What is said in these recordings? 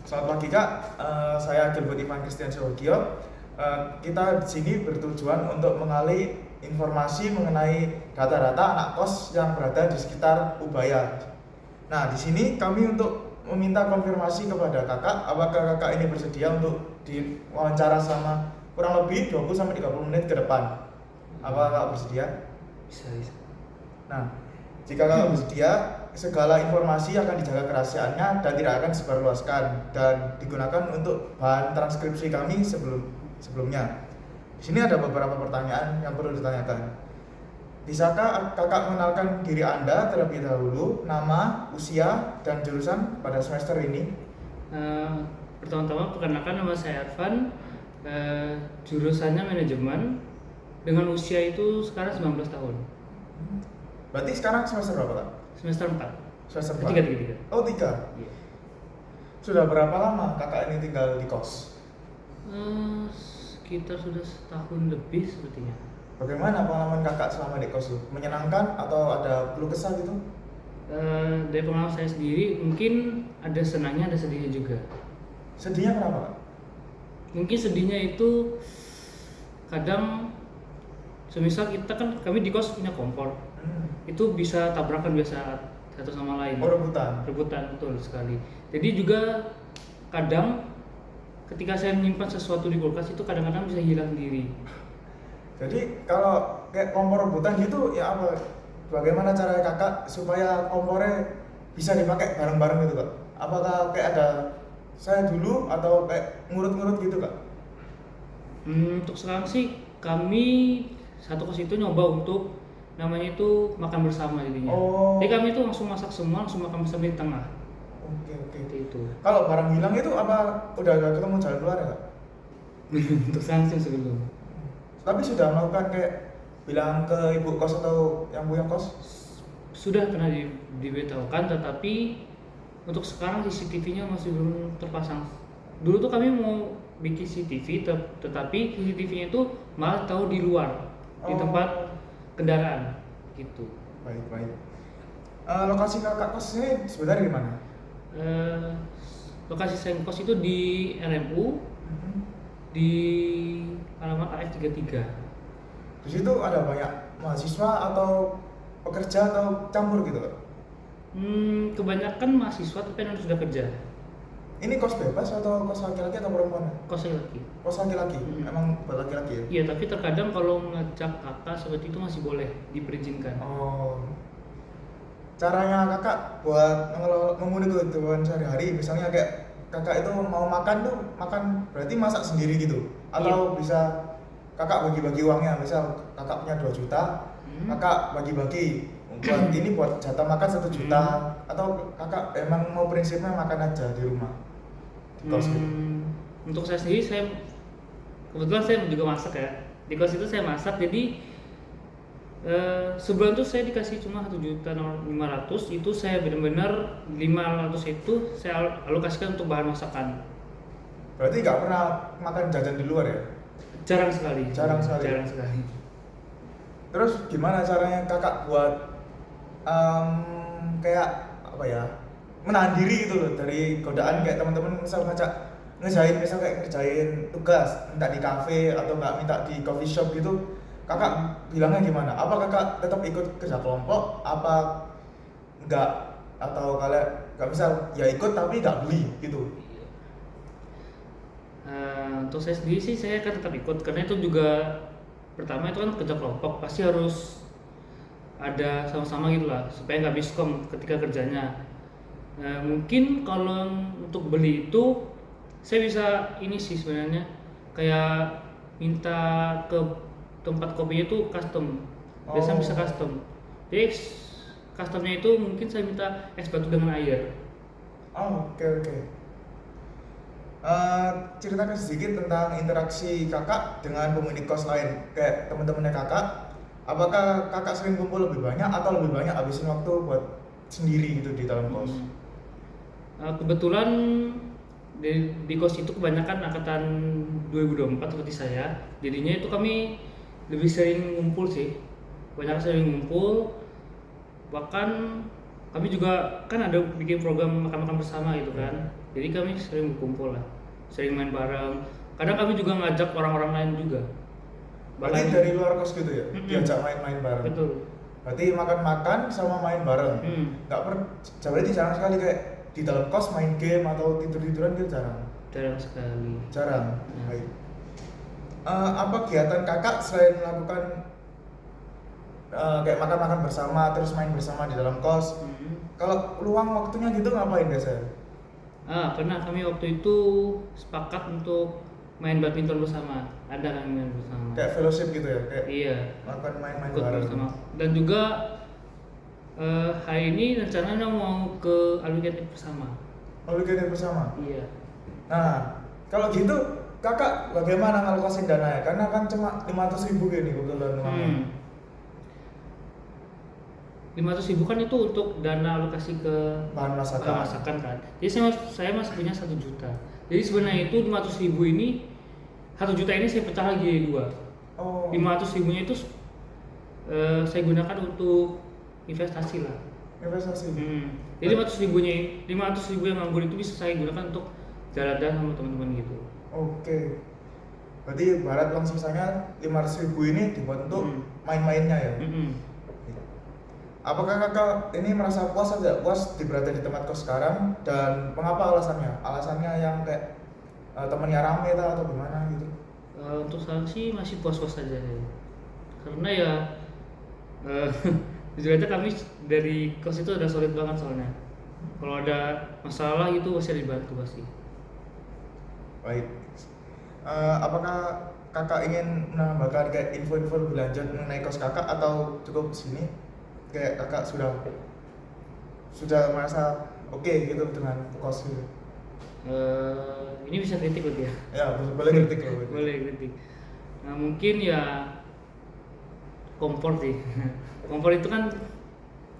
Selamat pagi Kak, saya Gilbert Ivan Christian Syawagio. Kita di sini bertujuan untuk mengali informasi mengenai data-data anak kos yang berada di sekitar Ubaya. Nah, di sini kami untuk meminta konfirmasi kepada Kakak, apakah Kakak ini bersedia untuk diwawancara selama kurang lebih 20-30 menit ke depan. Apakah Kakak bersedia? Bisa. Nah, jika Kakak bersedia, segala informasi akan dijaga kerahasiaannya dan tidak akan disebarluaskan dan digunakan untuk bahan transkripsi kami sebelumnya. Di sini ada beberapa pertanyaan yang perlu ditanyakan. Bisakah Kakak mengenalkan diri Anda terlebih dahulu, nama, usia, dan jurusan pada semester ini? Pertama-tama perkenalkan, nama saya Arvan, jurusannya manajemen, dengan usia itu sekarang 19 tahun. Berarti sekarang semester berapa Kak? Semester 4. Semester 4? 3. Oh 3? Iya. Sudah berapa lama Kakak ini tinggal di kos? Sekitar sudah setahun lebih sepertinya. Bagaimana pengalaman Kakak selama di kos itu? Menyenangkan atau ada keluh kesah gitu? Dari pengalaman saya sendiri, mungkin ada senangnya, ada sedihnya juga. Sedihnya kenapa Kak? Mungkin sedihnya itu kadang semisal kami di kos punya kompor, itu bisa tabrakan biasa satu sama lain. Oh, rebutan, betul sekali. Jadi juga kadang ketika saya menyimpan sesuatu di kulkas itu kadang-kadang bisa hilang sendiri. Jadi kalau kayak kompor rebutan gitu ya apa? Bagaimana cara Kakak supaya kompornya bisa dipakai bareng-bareng gitu Kak? Apakah kayak ada saya dulu atau kayak ngurut-ngurut gitu Kak? Untuk sekarang sih kami satu kos itu nyoba untuk namanya itu makan bersama jadinya. Oh. Jadi kami itu langsung masak semua, langsung makan bersama di tengah. Oke. Itu. Kalau barang hilang itu apa udah gak ketemu jalan keluar ya Kak? Untuk sekarang sih sebelum. Tapi sudah melakukan kayak bilang ke ibu kos atau yang punya kos? Sudah pernah diberitahukan, tetapi untuk sekarang CCTV-nya masih belum terpasang. Dulu tuh kami mau bikin CCTV, tetapi CCTV-nya itu malah tahu di luar, di tempat kendaraan gitu. Baik. Lokasi Kakak kos ini sebenarnya di mana? Lokasi saya kos itu di RMU, di alamat AF33. Di situ ada banyak mahasiswa atau pekerja atau campur gitu Kak? Kebanyakan mahasiswa tapi yang sudah kerja. Ini kos bebas atau kos laki-laki atau perempuan? Kos laki-laki. Kos laki-laki? Emang buat laki-laki ya? Iya, tapi terkadang kalau ngajak kakak seperti itu masih boleh diperizinkan. Oh. Caranya Kakak buat memenuhi kebutuhan sehari-hari, misalnya kayak Kakak itu mau makan tuh, makan berarti masak sendiri gitu? Atau bisa Kakak bagi-bagi uangnya, misal Kakak punya 2 juta, Kakak bagi-bagi buat ini buat jatah makan 1 juta, atau Kakak emang mau prinsipnya makan aja di rumah? Di kos gitu? Untuk saya sendiri, kebetulan saya juga masak ya. Di kos itu saya masak, jadi sebulan tuh saya dikasih cuma 1.500.000, itu saya benar-benar 500 itu saya alokasikan untuk bahan masakan. Berarti nggak pernah makan jajan di luar ya? Jarang sekali. Terus gimana caranya Kakak buat kayak apa ya, menahan diri gitu loh dari godaan kayak teman-teman misal ngerjain tugas minta di kafe atau nggak minta di coffee shop gitu, Kakak bilangnya gimana? Apa Kakak tetap ikut kerja kelompok apa enggak, atau kalian nggak bisa ya ikut tapi nggak beli gitu? Untuk saya sendiri sih saya akan tetap ikut, karena itu juga pertama itu kan kerja kelompok, pasti harus ada sama-sama gitu lah supaya nggak miskom ketika kerjanya. Mungkin kalau untuk beli itu saya bisa ini sih sebenarnya, kayak minta ke tempat kopinya itu custom. Biasanya bisa custom. Jadi customnya itu mungkin saya minta es batu dengan air. Oke. Ceritakan sedikit tentang interaksi Kakak dengan penghuni kos lain, kayak teman-temannya Kakak. Apakah Kakak sering kumpul lebih banyak atau lebih banyak habisin waktu buat sendiri gitu di dalam kos? Kebetulan di kos itu kebanyakan angkatan 2024 seperti saya, jadinya itu kami lebih sering ngumpul sih, banyak sering ngumpul. Bahkan kami juga kan ada bikin program makan-makan bersama gitu kan. Jadi kami sering berkumpul lah, sering main bareng. Kadang kami juga ngajak orang-orang lain juga. Berarti dari luar kos gitu ya, Mm-mm. diajak main-main bareng. Betul. Berarti makan-makan sama main bareng. Nggak berarti jarang sekali kayak di dalam kos main game atau tidur-tiduran gitu jarang. Jarang sekali. Jarang. Ya. Baik. Apa kegiatan kakak selain melakukan kayak makan-makan bersama terus main bersama di dalam kos? Kalau luang waktunya gitu ngapain biasanya? Pernah kami waktu itu sepakat untuk main badminton bersama. Ada kami main bersama. Kayak fellowship gitu ya, kayak Iya. melakukan main-main Ikut bareng. bersama. Dan juga hari ini rencananya mau ke Alugeni bersama. Oh, weekend bersama. Iya. Nah, kalau gitu kakak bagaimana ngalokasin dana ya? Karena kan cuma 500.000 gini kebetulan uangnya. 500.000 kan itu untuk dana alokasi ke Bahan masakan. masakan kan. Jadi saya masih punya 1 juta. Jadi sebenarnya itu 500.000 ini 1 juta ini saya pecah lagi dua. Oh. 500.000-nya itu saya gunakan untuk investasi lah. Investasi. Jadi 500.000 yang nganggur itu bisa saya gunakan untuk jalan-jalan sama teman-teman gitu. Oke. Berarti barat uang sisanya 500.000 ini dibuat untuk main-mainnya ya. Apakah kakak ini merasa puas aja, puas berada di tempat kos sekarang, dan mengapa alasannya? Alasannya yang kayak temennya rame atau gimana gitu? Untuk sekarang sih masih puas-puas saja ya. Karena ya jujur aja kami dari kos itu udah solid banget soalnya. Kalau ada masalah itu pasti dibantu pasti. Baik. Apakah kakak ingin menambahkan kayak info-info lebih lanjut mengenai kos kakak atau cukup sini? Kayak kakak sudah merasa oke gitu dengan kos gitu? Ini bisa kritik berarti ya? Ya, boleh kritik loh. Boleh kritik. Nah mungkin ya kompor sih. Kompor itu kan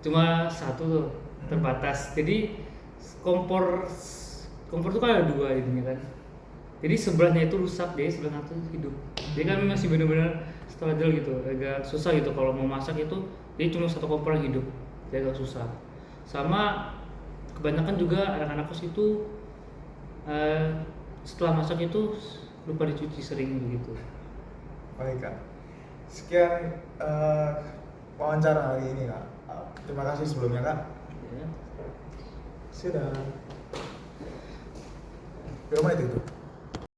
cuma satu tuh, terbatas. Jadi kompor itu kan ada dua ininya kan. Jadi sebelahnya itu rusak, jadi sebelah satu hidup. Jadi kami masih benar-benar struggle gitu, agak susah gitu kalau mau masak itu. Jadi cuma satu kompor yang hidup, jadi agak susah. Sama kebanyakan juga anak-anak kos itu setelah masak itu lupa dicuci sering begitu. Baik kak. Sekian wawancara hari ini kak. Terima kasih sebelumnya kak. Ya. Sudah. Berapa menit itu?